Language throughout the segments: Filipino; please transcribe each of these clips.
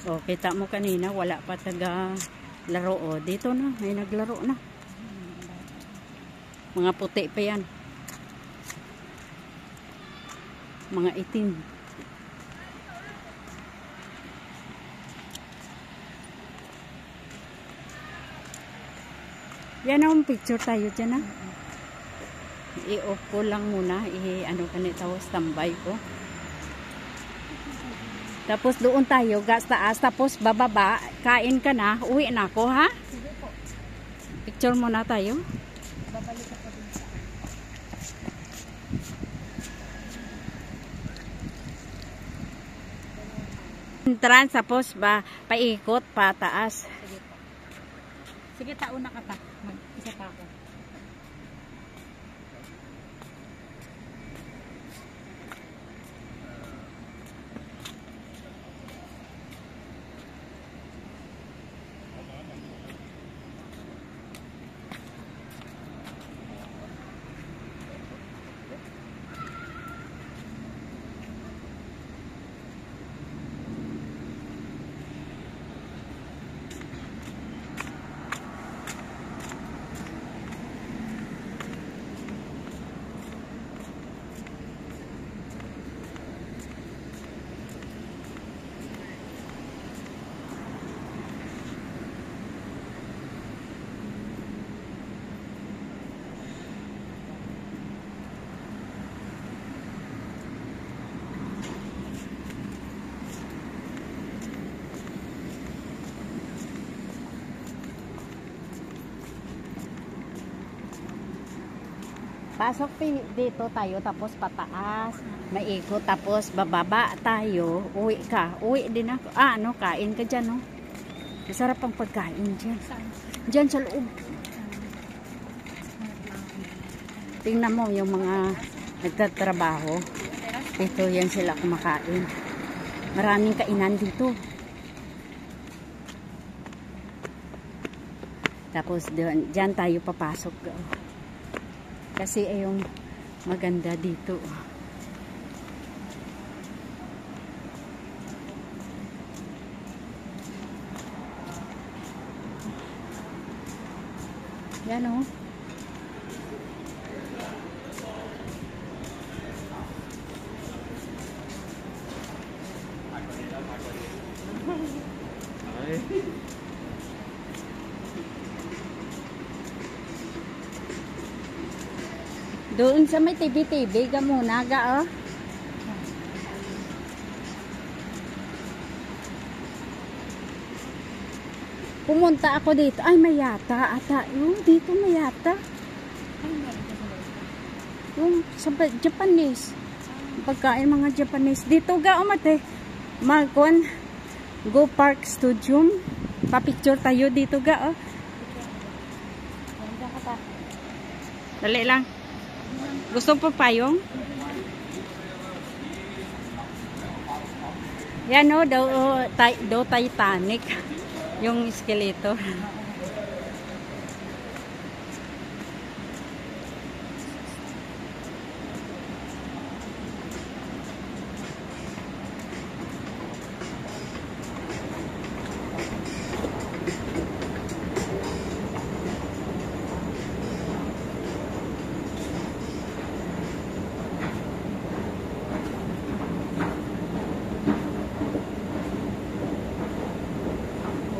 O, kita mo kanina, wala pa taga laro. O, dito na, may naglaro na. Mga puti pa yan. Mga itim. Yan ang picture tayo dyan, ha? I-off ko lang muna. I-ano ka nito, standby ko. Tapos doon tayo, gas taas, tapos bababa, kain ka na, uwi na ako, ha? Sige po. Picture muna tayo. Babalik ako din sa Entrance, tapos paikot, pataas. Sige po. Sige, tauna ka ta. Mag-isa pa ako. Pasok dito tayo, tapos pataas, maikot, tapos bababa tayo, uwi ka. Uwi din ako. Ano, kain ka dyan, no? Masarap ang pagkain dyan. Dyan sa loob. Tingnan mo yung mga nagtatrabaho. Dito yan sila kumakain. Maraming kainan dito. Tapos dyan tayo papasok. Kasi yung maganda dito. Yan, oh. Doon sa may TV-TV ka muna, oh. Pumunta ako dito. Ay, may yata. Ata. Yung dito may yata. Yung sa Japanese. Pagkain mga Japanese. Dito ga, umate. Magkon. Go Park Studium. Pa-picture tayo dito ga, oh. Dali lang. Gusto po payong? Yan, o, daw Titanic. Yung skeleto.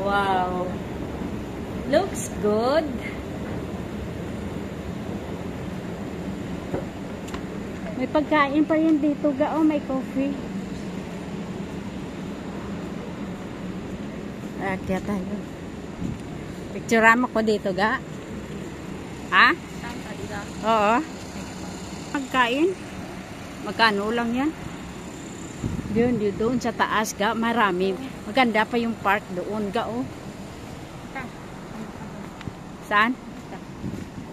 Wow. Looks good. May pagkain pa rin dito ga. Oh, may coffee. Kaya tayo. Picturean mo ko dito ga. Ha? Oo. Pagkain. Magkano lang yan? Doon sa taas ga, marami. Maganda pa yung park doon ga, oh. Saan?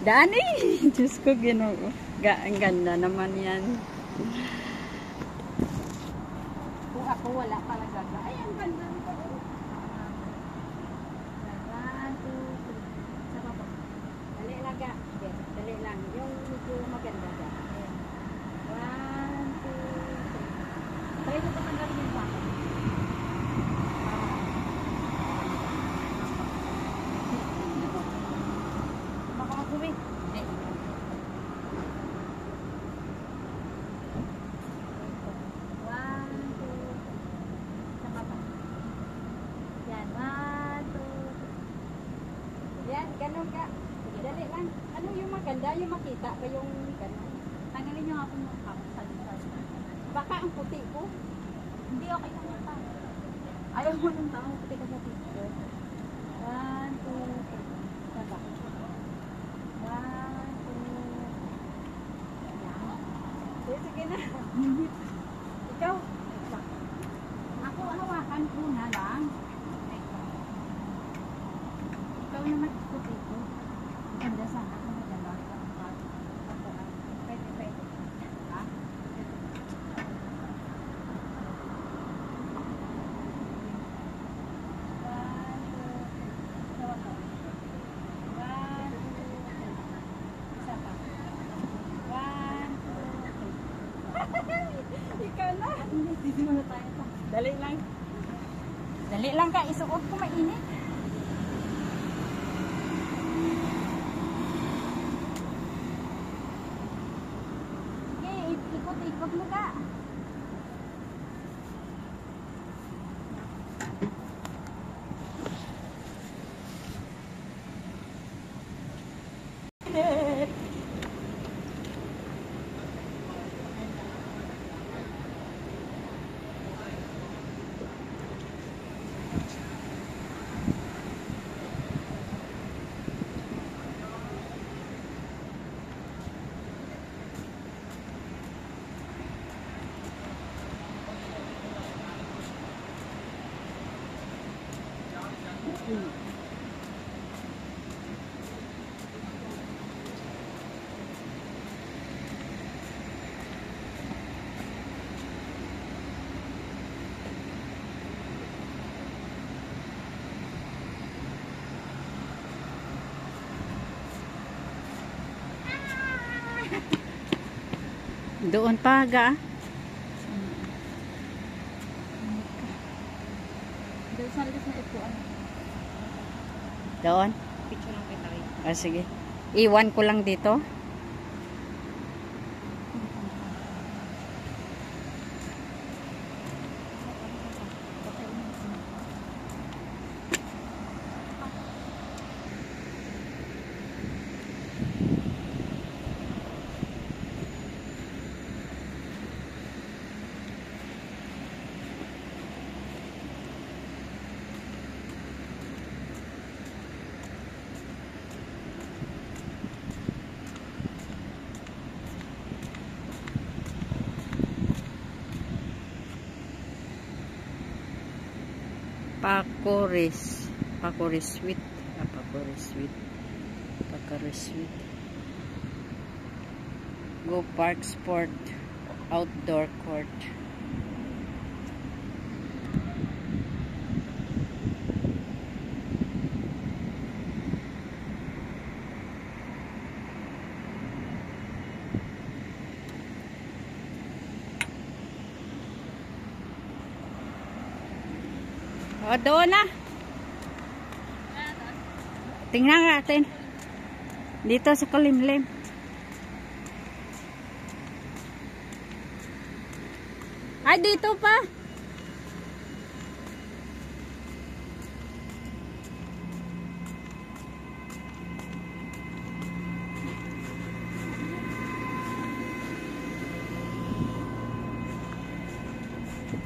Dani! Diyos ko, Ginoo. Ga, ang ganda naman yan. Kung ako wala pala gaga. Ay, ang ganda nito. Dali lang ga. Dali lang. Yung medyo maganda ga. 1, 2, 3. Try ko pa tanggalin yung baka. Ayaw niyo makita ba yung gano'n? Tanggalin niyo ako ng kapit sa lipas. Baka ang puti ko. Hindi, okay lang yung tao. Ayaw mo ng tao, puti ka sa picture. 1, 2, 3. Diba? 1, 2. Sige na. Ikaw. Ako, hawakan ko na lang. Ikaw naman puti ko. Ganda sana kung maganda ka. Pwede. Ha? Ikaw na. Hindi mo na tayo pa. Dali lang. Dali lang ka. Isuot ko mainit. Okay, ikot-ikot mo ka. Doon pa ga. Doon sa lipas na ipuan. Doon. Picture lang kita rin. Ah, sige. Iwan ko lang dito. Pakoris sweet. Pakoris sweet. Go Park Sport Outdoor Court. O, doon na. Tingnan natin. Dito sa kalimlim. Ay, dito pa.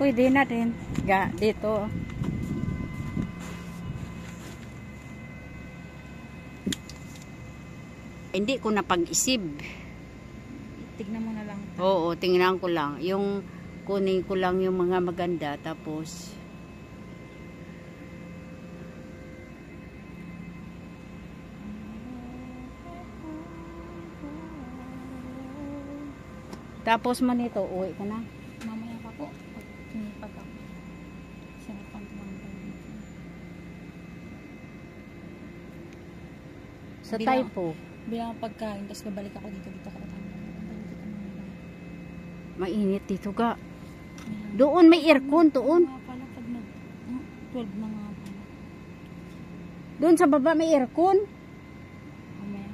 Pwede na rin. Dito. Hindi ko napag-isip. Tignan mo na lang. Oo, tingnan ko lang. Yung kunin ko lang yung mga maganda. Tapos man ito, uwi ka na. Mamaya pa po. Pag sinipag ako. Sinipan ko lang tayo. Sa Taipo. Bilang pagkain, tapos babalik ako dito ka tatanggal. Mainit dito ga. Doon may aircon, doon. Nga pala pag 12 na nga pala. Doon sa baba may aircon. Mamaya.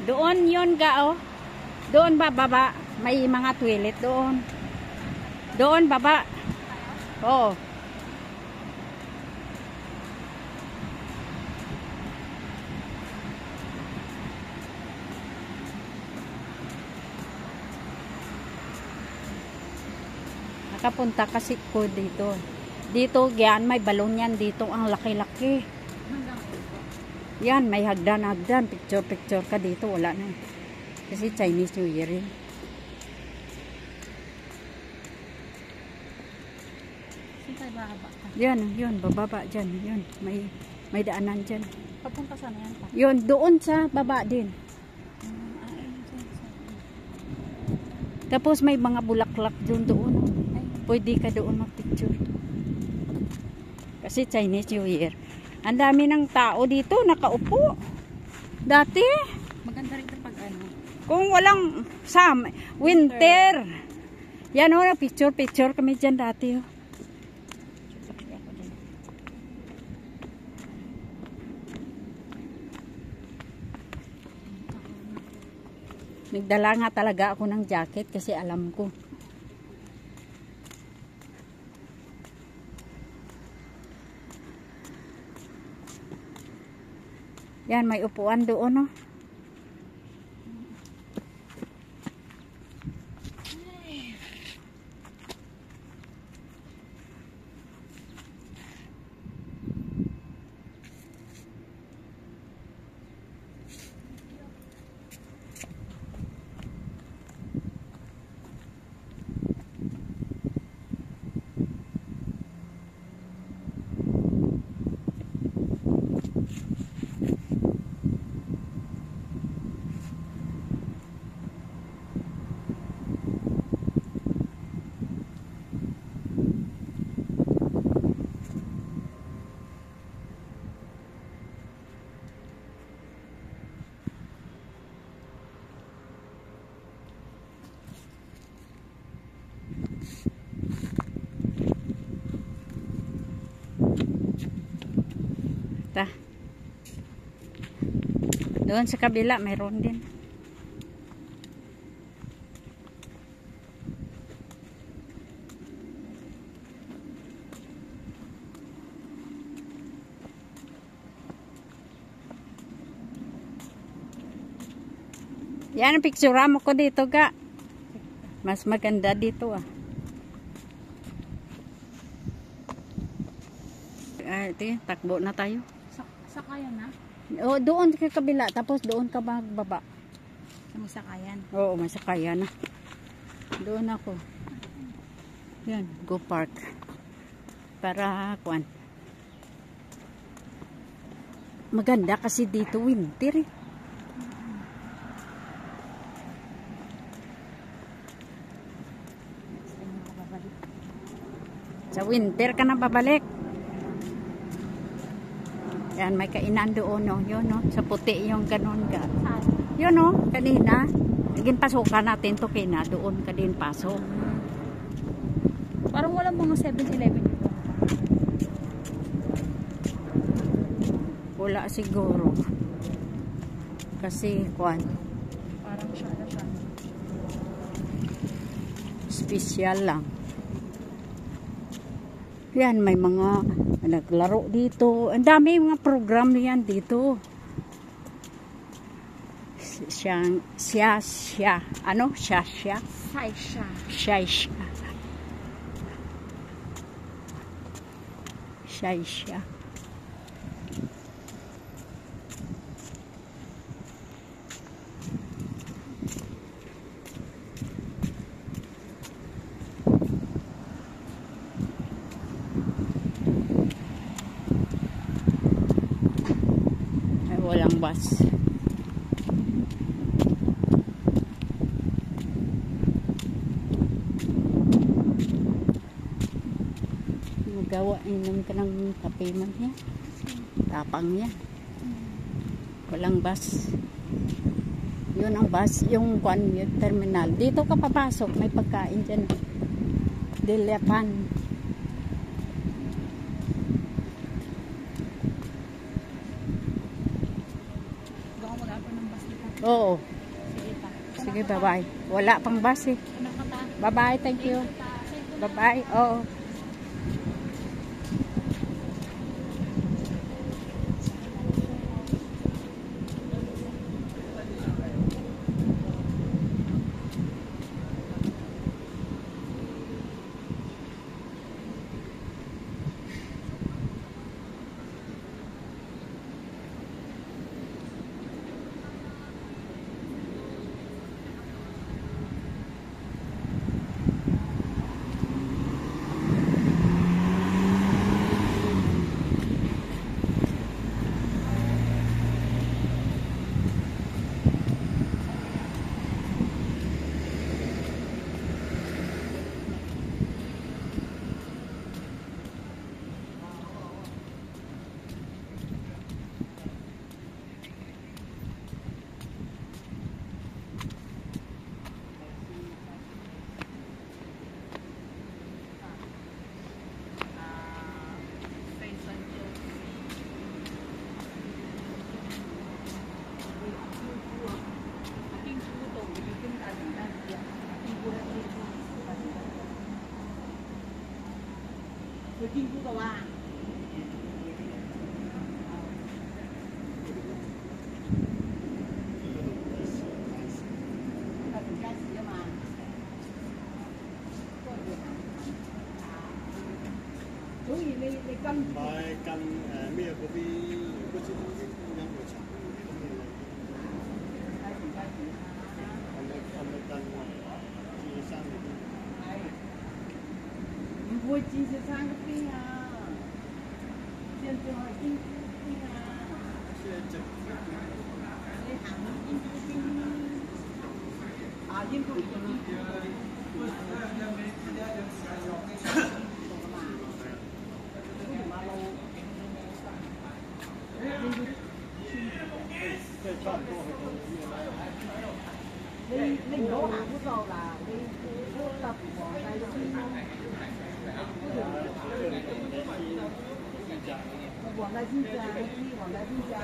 Doon yun ga, oh. Doon baba. May mga toilet doon. Doon baba. Oo. Nakapunta kasi ko dito. Dito yan, may balon yan dito. Ang laki-laki. Hanggang dito. Yan, may hagdan-hagdan. Picture-picture ka dito. Wala na. Kasi Chinese New Year yun. Saan tayo bababa? Yan, yun. Bababa dyan. Yun. May daanan dyan. Papunta saan yan pa? Yun, doon sa baba din. Tapos may mga bulaklak doon. Pwede ka doon mag-picture. Kasi Chinese New Year. Ang dami ng tao dito, nakaupo. Dati, Maganda rin kapag ano. kung walang winter. Yan o, picture kami dyan dati. Oh. Nagdala nga talaga ako ng jacket kasi alam ko. Yan, may upuan doon, no? Ta. Doon sa kabila mayroon din. Yan ang picture mo ko dito ga. Mas maganda dito ah. Ito, takbo na tayo. Sakayan na? O, doon ka kabila, tapos doon ka magbaba. Sa may sakayan? Oo, may sakayan na. Doon ako. Yan, go park. Para, kuan. Maganda kasi dito winter eh. Sa winter ka na babalik. Yan, may kainan doon, no? Yun, no? Sa puti yung ganon ka. Saan? Yun, no? Kanina. Naging pasukan natin to kina. Doon ka din pasok. Parang walang mga 7-Eleven dito. Wala siguro. Kasi, kuan. Parang siya na siya. Special lang. Yan, may mga naglaro dito. Ang dami mga program yan dito. Siya. Ano? Siya. Saisha. Siya. Ay, walang bus. Magawa, inom ka ng kape man yan. Tapang yan. Walang bus. Yun ang bus, yung terminal. Dito ka papasok, may pagkain dyan. Dilapan. Baka mag-apon ng bus dito. Oo. Sige pa. Sige, bye-bye. Wala pang bus eh. Ano ka ta? Bye-bye, thank you. Bye-bye. Oo. Bài căn mía của bi có chút nhắm của chẳng ông căn chỉ sang vui chi sẽ sang cái pin à tiền tiền hỏi pin pin à để hàng pin pin à pin của Linh đổ hàng của rồi là đi tập của đây quảng đại xin chào, quảng đại xin chào,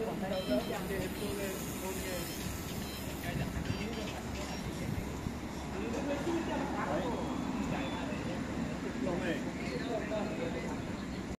quảng đại xin chào.